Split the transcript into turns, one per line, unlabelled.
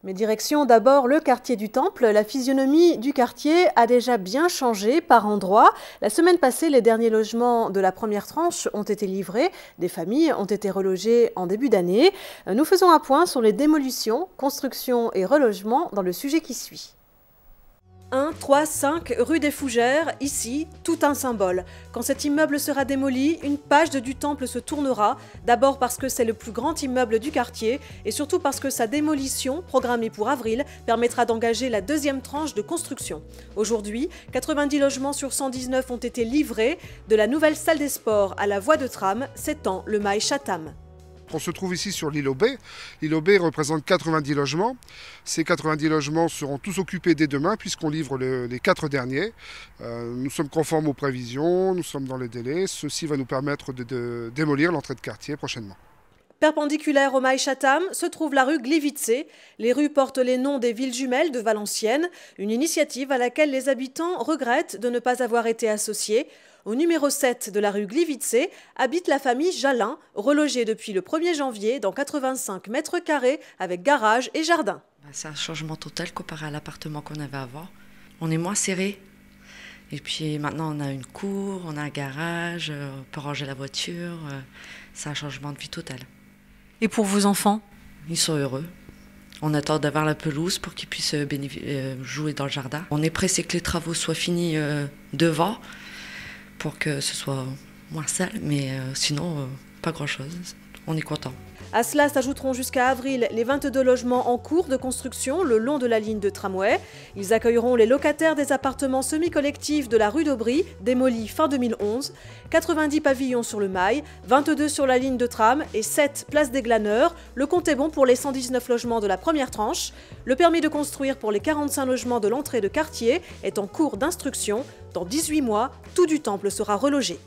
Mais direction d'abord le quartier du Temple. La physionomie du quartier a déjà bien changé par endroits. La semaine passée, les derniers logements de la première tranche ont été livrés. Des familles ont été relogées en début d'année. Nous faisons un point sur les démolitions, constructions et relogements dans le sujet qui suit. 1, 3, 5 rue des Fougères, ici, tout un symbole. Quand cet immeuble sera démoli, une page du Temple se tournera, d'abord parce que c'est le plus grand immeuble du quartier et surtout parce que sa démolition, programmée pour avril, permettra d'engager la deuxième tranche de construction. Aujourd'hui, 90 logements sur 119 ont été livrés, de la nouvelle salle des sports à la voie de tram, s'étend le mail Chatham.
On se trouve ici sur l'île aux Baies. L'île aux Baies représente 90 logements. Ces 90 logements seront tous occupés dès demain puisqu'on livre les 4 derniers. Nous sommes conformes aux prévisions, nous sommes dans les délais. Ceci va nous permettre de démolir l'entrée de quartier prochainement.
Perpendiculaire au mail Chatham se trouve la rue Gliwice. Les rues portent les noms des villes jumelles de Valenciennes, une initiative à laquelle les habitants regrettent de ne pas avoir été associés. Au numéro 7 de la rue Gliwice habite la famille Jalin, relogée depuis le 1er janvier dans 85 mètres carrés avec garage et jardin.
C'est un changement total comparé à l'appartement qu'on avait avant. On est moins serré. Et puis maintenant on a une cour, on a un garage, on peut ranger la voiture. C'est un changement de vie total.
Et pour vos enfants?
Ils sont heureux. On attend d'avoir la pelouse pour qu'ils puissent jouer dans le jardin. On est pressé que les travaux soient finis devant pour que ce soit moins sale, mais sinon, pas grand-chose. On est content.
À cela s'ajouteront jusqu'à avril les 22 logements en cours de construction le long de la ligne de tramway. Ils accueilleront les locataires des appartements semi-collectifs de la rue d'Aubry, démolis fin 2011, 90 pavillons sur le Mail, 22 sur la ligne de tram et 7 place des Glaneurs. Le compte est bon pour les 119 logements de la première tranche. Le permis de construire pour les 45 logements de l'entrée de quartier est en cours d'instruction. Dans 18 mois, tout du Temple sera relogé.